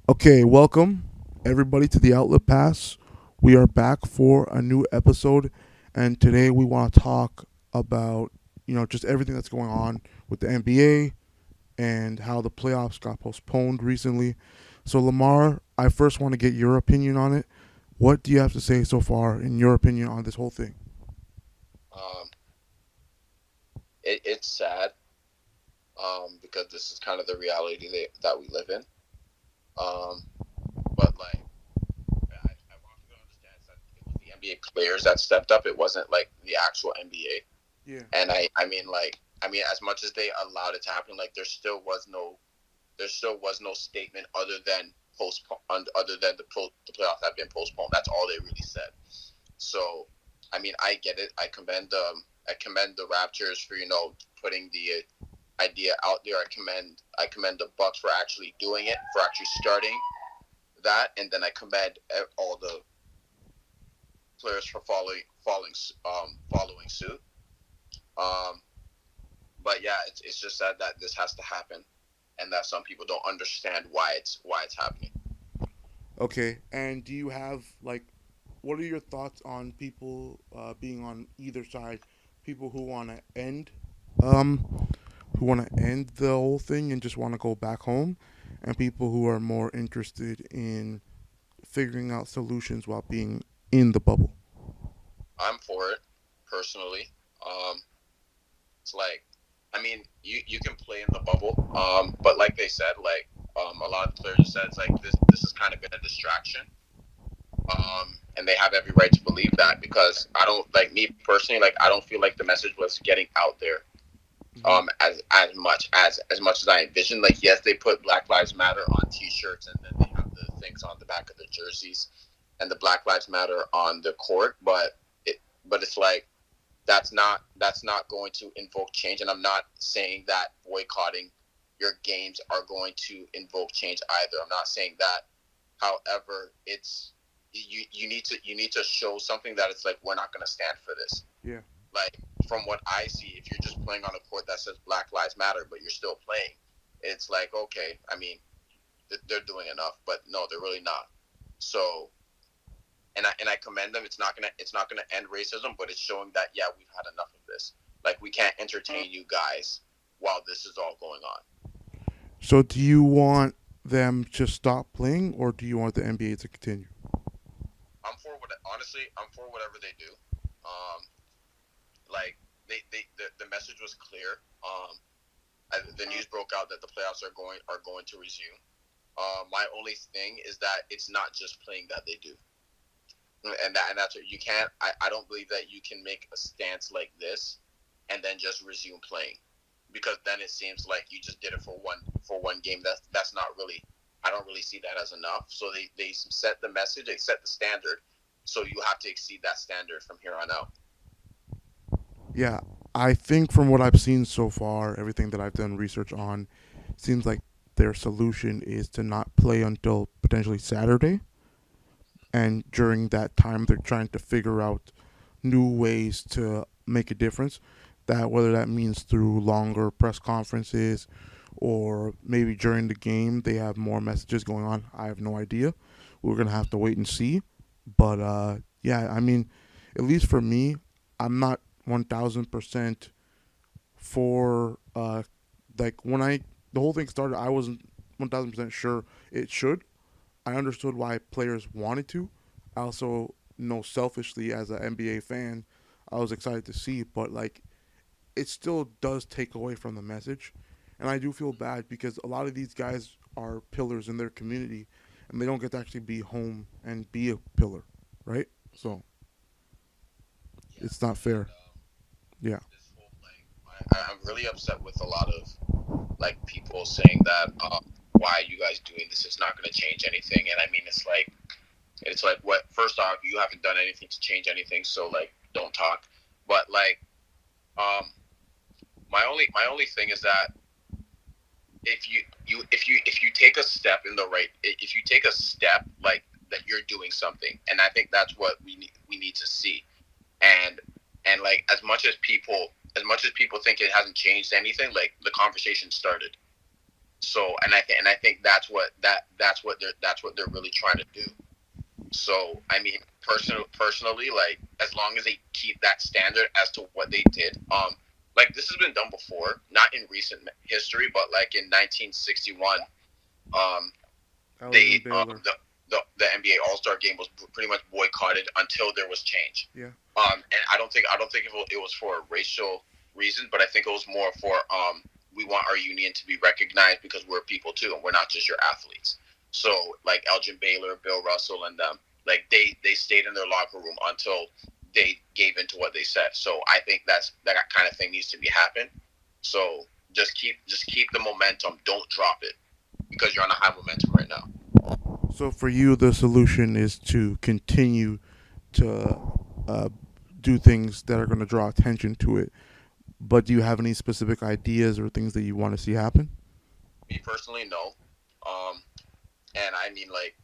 Okay, welcome everybody to the Outlet Pass. We are back for a new episode, and today we want to talk about just everything that's going on with the NBA and how the playoffs got postponed recently. So Lamar, I first want to get your opinion on it. What do you have to say so far, in your opinion, on this whole thing? Um, it's sad because this is kind of the reality that we live in. Um, but I want people to understand that it was the NBA players that stepped up. It wasn't like the actual Yeah. NBA. And I mean, as much as they allowed it to happen, like there still was no statement other than postpone, other than the playoffs have been postponed. That's all they really said. So, I mean, I get it. I commend the Raptors for putting the idea out there. I commend the Bucks for actually doing it, for actually starting that, and then I commend all the players for following suit. Um, but yeah, it's just sad that this has to happen, and that some people don't understand why it's happening. Okay, and do you have what are your thoughts on people being on either side? People um, who want to end the whole thing and just want to go back home, and people who are more interested in figuring out solutions while being in the bubble. I'm for it personally. It's like, I mean, you can play in the bubble, but like they said, a lot of the players said, it's like this has kind of been a distraction, and they have every right to believe that, because I don't, like, me personally, like, I don't feel like the message was getting out there Hmm. as much as I envisioned. Like, yes, they put Black Lives Matter on T-shirts, and then they have the things on the back of the jerseys, and the Black Lives Matter on the court, but it's like, that's not going to invoke change. And I'm not saying that boycotting your games are going to invoke change either. I'm not saying that. However, it's you need to show something that it's like, we're not going to stand for this. Yeah. Like, from what I see, if you're just playing on a court that says Black Lives Matter, but you're still playing, it's like, okay, I mean, they're doing enough, but no, they're really not. So, and I commend them. It's not gonna end racism, but it's showing that, yeah, we've had enough of this. Like, we can't entertain you guys while this is all going on. So, do you want them to stop playing, or do you want the NBA to continue? I'm for whatever they do. Um, like, the message was clear. The news broke out that the playoffs are going to resume. My only thing is that it's not just playing that they do, and that's what you can't. I don't believe that you can make a stance like this and then just resume playing, because then it seems like you just did it for one game. That's not really. I don't really see that as enough. So they set the message, they set the standard. So you have to exceed that standard from here on out. Yeah, I think from what I've seen so far, everything that I've done research on, seems like their solution is to not play until potentially Saturday. And during that time, they're trying to figure out new ways to make a difference. That whether that means through longer press conferences or maybe during the game they have more messages going on. I have no idea. We're gonna have to wait and see. But yeah, I mean, at least for me, I'm not 1,000% for like when I the whole thing started. I wasn't 1,000% sure it should. I understood why players wanted to. I also know selfishly as an NBA fan, I was excited to see, but like it still does take away from the message. And I do feel bad because a lot of these guys are pillars in their community and they don't get to actually be home and be a pillar, right? So Yeah, it's not and fair. Yeah. this whole thing, I'm really upset with a lot of, like, people saying that, why are you guys doing this? It's not going to change anything. And I mean, it's like, what? First off, you haven't done anything to change anything, so, like, don't talk. But, like, um, my only thing is that, if you take a step in the right, if you take a step, like, that, you're doing something. And I think that's what we need to see. And like, as much as people think it hasn't changed anything, like, the conversation started. So, and I think that's what they're really trying to do. So, I mean, personally, like as long as they keep that standard as to what they did, like this has been done before, not in recent history, but like in 1961, um, Elgin Baylor. the NBA All Star Game was pretty much boycotted until there was change. Yeah. And I don't think it was for a racial reason, but I think it was more for we want our union to be recognized because we're people too, and we're not just your athletes. So like Elgin Baylor, Bill Russell, and them, like they stayed in their locker room until they gave into what they said. So I think that kind of thing needs to be happen. So just keep the momentum. Don't drop it because you're on a high momentum right now. So for you, the solution is to continue to uh, do things that are going to draw attention to it. But do you have any specific ideas or things that you want to see happen? Me personally, no. Um, and I mean, like,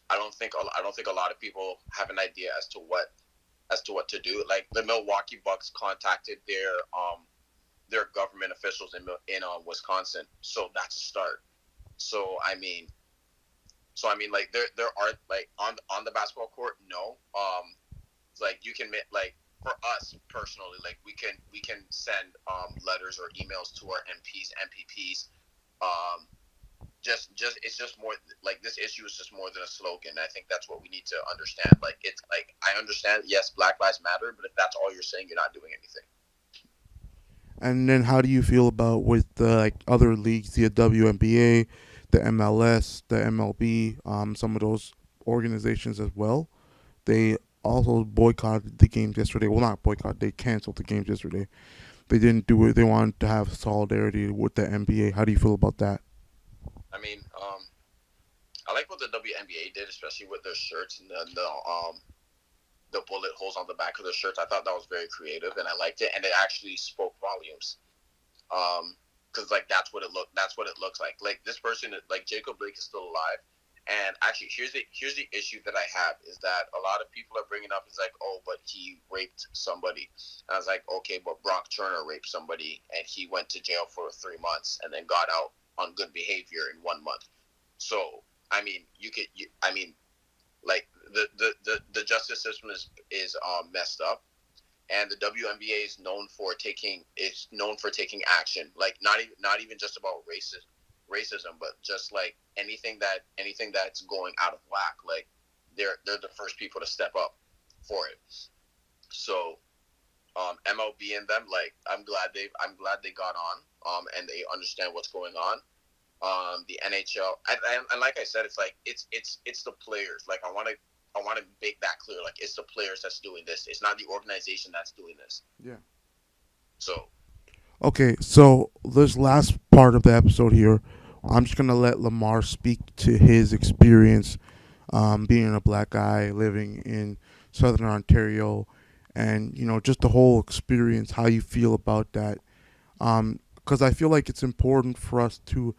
I don't think a lot of people have an idea as to what to do. Like the Milwaukee Bucks contacted their government officials in Wisconsin, so that's a start. So I mean, like there are like on the basketball court, no. Like you can like for us personally, like we can send letters or emails to our MPs, MPPs. Um, just it's just more like this issue is just more than a slogan. I think that's what we need to understand. Like it's like I understand, yes, Black Lives Matter, but if that's all you're saying, you're not doing anything. And then how do you feel about with the like other leagues, the WNBA, the MLS, the MLB, some of those organizations as well? They also boycotted the games yesterday. Well, not boycott. They canceled the games yesterday. They didn't do it. They wanted to have solidarity with the NBA. How do you feel about that? I mean, I like what the WNBA did, especially with their shirts and the bullet holes on the back of their shirts. I thought that was very creative, and I liked it, and it actually spoke volumes. Because like that's what it looks like. Like this person, like Jacob Blake, is still alive. And actually, here's the issue that I have is that a lot of people are bringing up is like, oh, but he raped somebody. And I was like, okay, but Brock Turner raped somebody, and he went to jail for 3 months and then got out on good behavior in 1 month. So I mean, I mean, like the justice system is messed up, and the WNBA is known for taking action. Like not even just about racism, but just like anything that's going out of whack. Like they're the first people to step up for it. So MLB and them, like I'm glad they got on and they understand what's going on. The NHL, and like I said, it's like it's the players. Like I want to make that clear. Like it's the players that's doing this. It's not the organization that's doing this. Yeah. So Okay, so this last part of the episode here, I'm just gonna let Lamar speak to his experience being a black guy living in Southern Ontario, and just the whole experience, how you feel about that. Because I feel like it's important for us to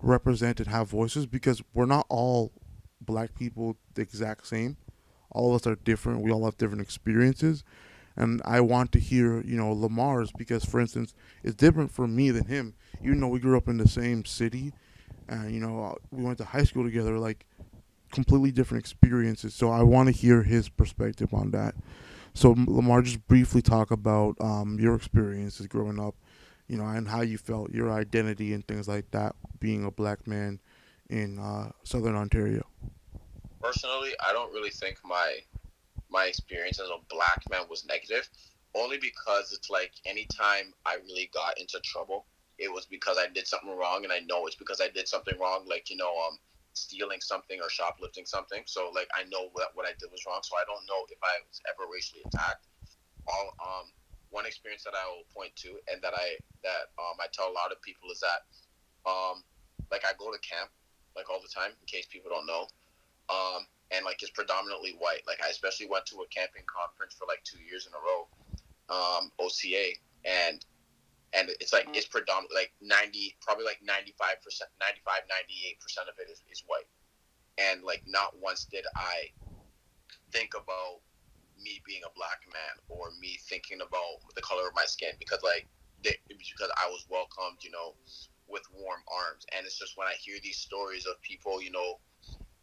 represent and have voices because we're not all black people the exact same. All of us are different. We all have different experiences, and I want to hear Lamar's because, for instance, it's different for me than him. Even though we grew up in the same city, and we went to high school together, like completely different experiences. So I want to hear his perspective on that. So Lamar, just briefly talk about your experiences growing up, and how you felt, your identity and things like that, being a black man in Southern Ontario. personally, I don't really think my experience as a black man was negative, only because it's like anytime I really got into trouble, it was because I did something wrong, and I know it's because I did something wrong, like stealing something or shoplifting something. So like I know what I did was wrong. So I don't know if I was ever racially attacked. All One experience that I will point to, and that I tell a lot of people is that like I go to camp like all the time in case people don't know, and like it's predominantly white. Like I especially went to a camping conference for like 2 years in a row, OCA, and it's like it's predominantly like 90, probably like 95%, 95, 98% of it is white. And like not once did I think about me being a black man or me thinking about the color of my skin because like because I was welcomed, with warm arms. And it's just when I hear these stories of people,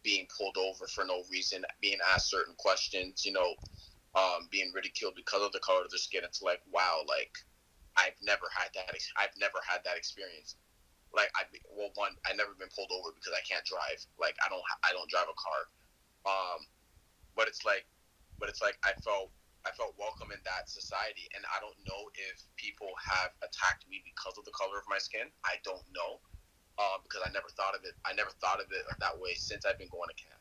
being pulled over for no reason, being asked certain questions, being ridiculed because of the color of their skin, it's like, wow, like I've never had that. I've never had that experience. Like, one, I never been pulled over because I can't drive. Like, I don't drive a car. Um, but it's like, I felt welcome in that society, and I don't know if people have attacked me because of the color of my skin. I don't know, because I never thought of it. I never thought of it that way since I've been going to camp.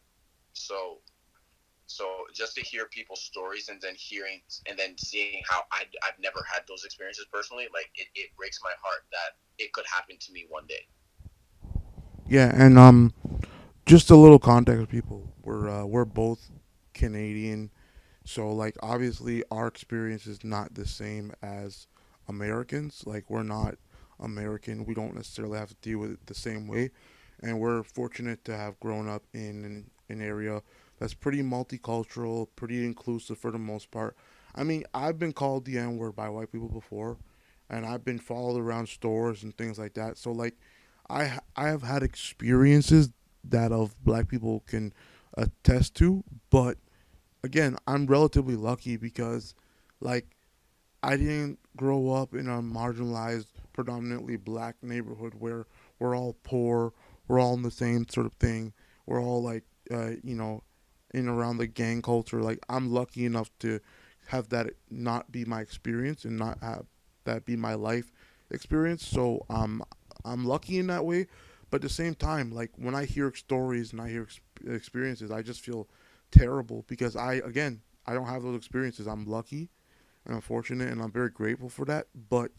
So, just to hear people's stories and then seeing how I've never had those experiences personally, like it breaks my heart that it could happen to me one day. Yeah, and just a little context, people. We're both Canadian, so like obviously our experience is not the same as Americans. Like we're not American. We don't necessarily have to deal with it the same way, and we're fortunate to have grown up in an area that's pretty multicultural, pretty inclusive for the most part. I mean, I've been called the N word by white people before, and I've been followed around stores and things like that. So like, I have had experiences that of black people can attest to, but again, I'm relatively lucky because like I didn't grow up in a marginalized, predominantly black neighborhood where we're all poor, we're all in the same sort of thing, we're all like, in around the gang culture. Like I'm lucky enough to have that not be my experience and not have that be my life experience. So I'm lucky in that way. But at the same time, like when I hear stories and I hear experiences, I just feel terrible because I don't have those experiences. I'm lucky and I'm fortunate and I'm very grateful for that. But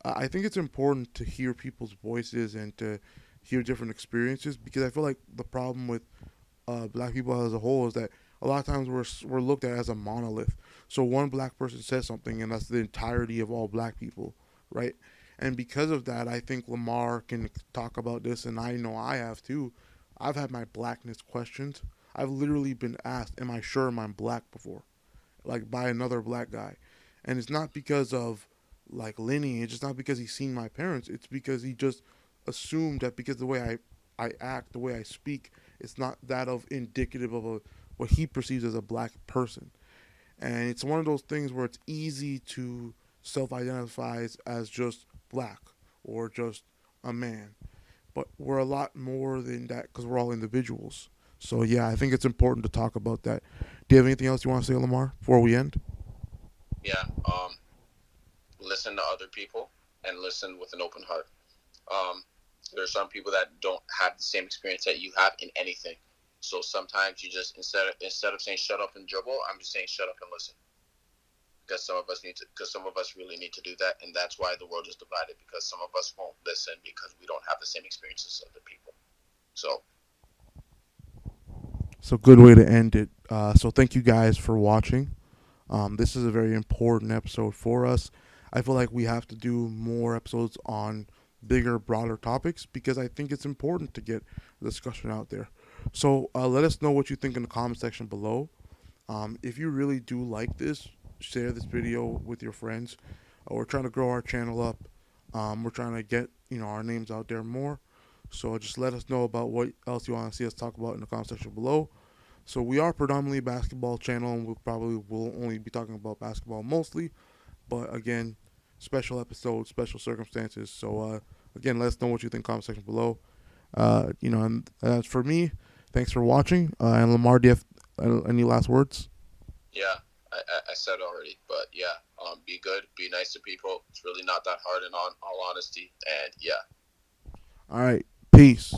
I think it's important to hear people's voices and to hear different experiences because I feel like the problem with black people as a whole is that a lot of times we're looked at as a monolith. So one black person says something and that's the entirety of all black people, right? And because of that, I think Lamar can talk about this, and I know I have too. I've had my blackness questioned. I've literally been asked, "Am I sure I'm black?" before, like by another black guy, and it's not because of like lineage. It's not because he's seen my parents. It's because he just assumed that because the way I act, the way I speak, it's not that of indicative of what he perceives as a black person. And it's one of those things where it's easy to self-identify as just black or just a man, but we're a lot more than that because we're all individuals. So yeah, I think it's important to talk about that. Do you have anything else you want to say, Lamar, before we end? Yeah. Listen to other people and listen with an open heart. Um, there are some people that don't have the same experience that you have in anything. So sometimes you just instead of saying shut up and dribble, I'm just saying shut up and listen. Because some of us really need to do that, and that's why the world is divided. Because some of us won't listen because we don't have the same experiences as other people. So So good way to end it. So thank you guys for watching. This is a very important episode for us. I feel like we have to do more episodes on bigger, broader topics because I think it's important to get the discussion out there. So let us know what you think in the comment section below. If you really do like this, share this video with your friends. We're trying to grow our channel up. We're trying to get our names out there more. So just let us know about what else you want to see us talk about in the comment section below. So we are predominantly a basketball channel, and we probably will only be talking about basketball mostly. But again, special episodes, special circumstances. So again, let us know what you think. Comment section below. And as for me, thanks for watching. And Lamar, do you have any last words? yeah, I said already, but yeah, be good, be nice to people. It's really not that hard in all honesty, and yeah. All right, peace.